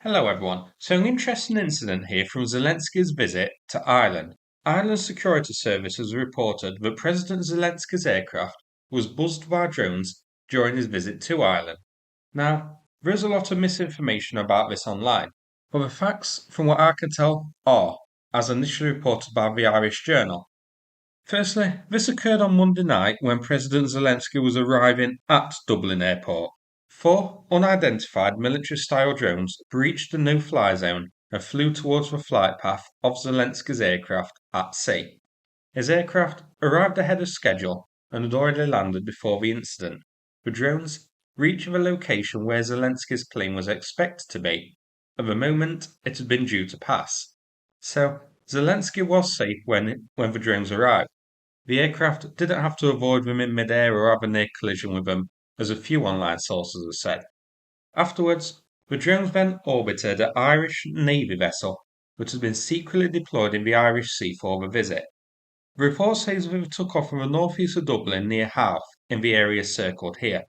Hello everyone. So an interesting incident here from Zelensky's visit to Ireland. Ireland's security service has reported that President Zelensky's aircraft was buzzed by drones during his visit to Ireland. Now, there is a lot of misinformation about this online, but the facts, from what I can tell, are, as initially reported by the Irish Journal. Firstly, this occurred on Monday night when President Zelensky was arriving at Dublin Airport. Four unidentified military-style drones breached the no-fly zone and flew towards the flight path of Zelensky's aircraft at sea. His aircraft arrived ahead of schedule and had already landed before the incident. The drones reached the location where Zelensky's plane was expected to be at the moment it had been due to pass. So Zelensky was safe when the drones arrived. The aircraft didn't have to avoid them in mid-air or have a near collision with them, as a few online sources have said. Afterwards, the drones then orbited an Irish Navy vessel that had been secretly deployed in the Irish Sea for the visit. The report says that they took off from the northeast of Dublin near Howth, in the area circled here,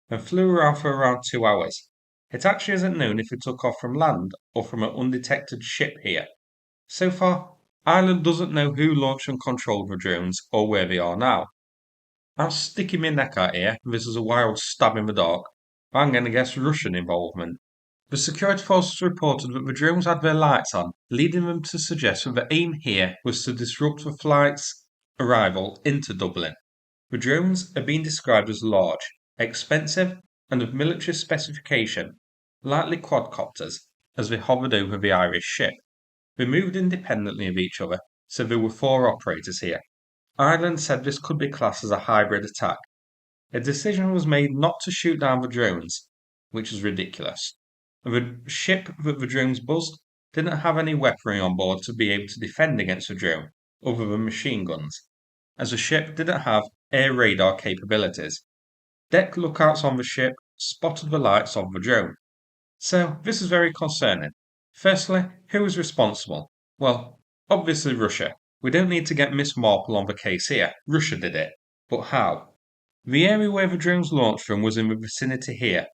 and flew around for around 2 hours. It actually isn't known if they took off from land or from an undetected ship here. So far, Ireland doesn't know who launched and controlled the drones or where they are now. I'm sticking my neck out here, this is a wild stab in the dark, but I'm going to guess Russian involvement. The security forces reported that the drones had their lights on, leading them to suggest that the aim here was to disrupt the flight's arrival into Dublin. The drones are being described as large, expensive, and of military specification, likely quadcopters, as they hovered over the Irish ship. They moved independently of each other, so there were four operators here. Ireland said this could be classed as a hybrid attack. A decision was made not to shoot down the drones, which is ridiculous. The ship that the drones buzzed didn't have any weaponry on board to be able to defend against the drone, other than machine guns, as the ship didn't have air radar capabilities. Deck lookouts on the ship spotted the lights of the drone. So this is very concerning. Firstly, who is responsible? Well, obviously Russia. We don't need to get Miss Marple on the case here. Russia did it. But how? The area where the drones launched from was in the vicinity here.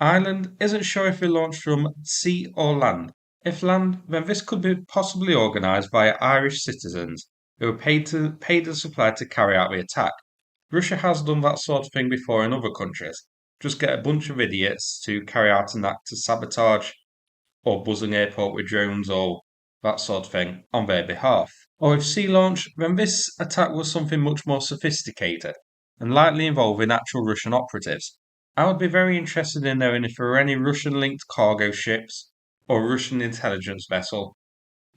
Ireland isn't sure if they launched from sea or land. If land, then this could be possibly organised by Irish citizens who were paid and supplied to carry out the attack. Russia has done that sort of thing before in other countries. Just get a bunch of idiots to carry out an act to sabotage or buzz an airport with drones or that sort of thing on their behalf. Or if sea launch, then this attack was something much more sophisticated and likely involving actual Russian operatives. I would be very interested in knowing if there were any Russian linked cargo ships or Russian intelligence vessel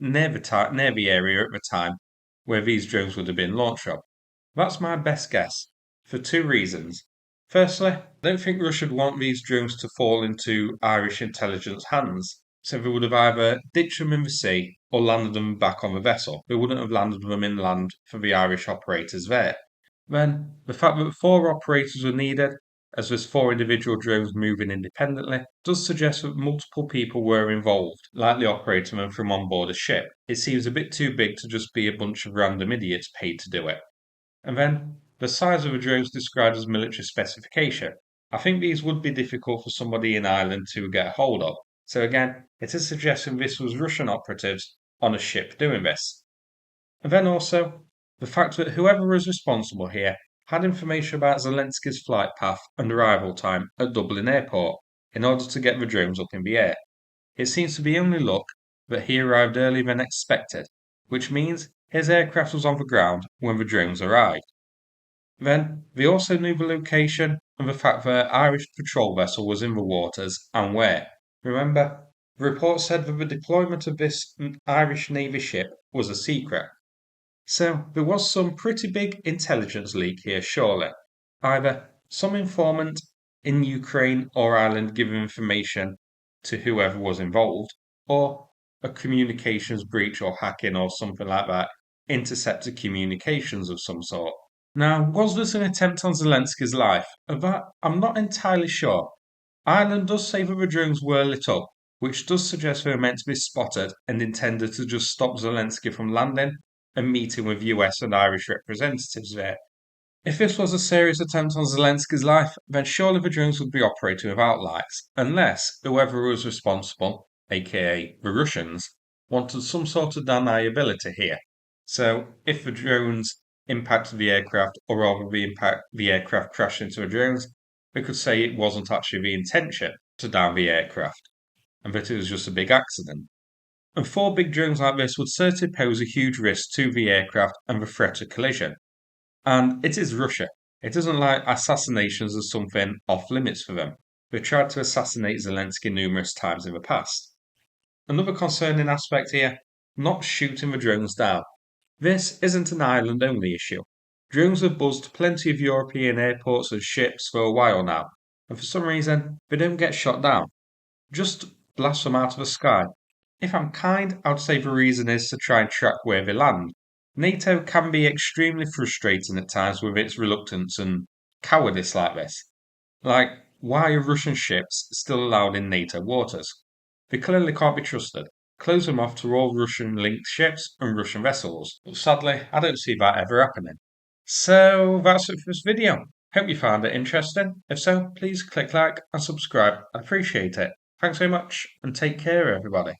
near the area at the time where these drones would have been launched from. That's my best guess, for two reasons. Firstly, I don't think Russia would want these drones to fall into Irish intelligence hands, so they would have either ditched them in the sea or landed them back on the vessel. They wouldn't have landed them inland for the Irish operators there. Then, the fact that four operators were needed, as there's four individual drones moving independently, does suggest that multiple people were involved, likely operating them from on board a ship. It seems a bit too big to just be a bunch of random idiots paid to do it. And then, the size of the drones described as military specification. I think these would be difficult for somebody in Ireland to get a hold of. So again, it is suggesting this was Russian operatives on a ship doing this. And then also, the fact that whoever was responsible here had information about Zelensky's flight path and arrival time at Dublin Airport in order to get the drones up in the air. It seems to be only luck that he arrived earlier than expected, which means his aircraft was on the ground when the drones arrived. Then, they also knew the location and the fact that an Irish patrol vessel was in the waters and where. Remember, the report said that the deployment of this Irish Navy ship was a secret. So there was some pretty big intelligence leak here, surely. Either some informant in Ukraine or Ireland giving information to whoever was involved, or a communications breach or hacking or something like that, intercepted communications of some sort. Now, was this an attempt on Zelensky's life? Of that, I'm not entirely sure. Ireland does say that the drones were lit up, which does suggest they were meant to be spotted and intended to just stop Zelensky from landing and meeting with US and Irish representatives there. If this was a serious attempt on Zelensky's life, then surely the drones would be operating without lights, unless whoever was responsible aka the Russians, wanted some sort of deniability here. So if the drones impacted the aircraft, or rather the aircraft crashed into the drones, they could say it wasn't actually the intention to down the aircraft, and that it was just a big accident. And four big drones like this would certainly pose a huge risk to the aircraft and the threat of collision. And it is Russia. It doesn't like assassinations as something off limits for them. They tried to assassinate Zelensky numerous times in the past. Another concerning aspect here, not shooting the drones down. This isn't an Ireland only issue. Drones have buzzed plenty of European airports and ships for a while now, and for some reason they don't get shot down. Just blast them out of the sky. If I'm kind, I'd say the reason is to try and track where they land. NATO can be extremely frustrating at times with its reluctance and cowardice like this. Like, why are Russian ships still allowed in NATO waters? They clearly can't be trusted. Close them off to all Russian linked ships and Russian vessels. But sadly, I don't see that ever happening. So that's it for this video. Hope you found it interesting. If so, please click like and subscribe. I appreciate it. Thanks very much and take care, everybody.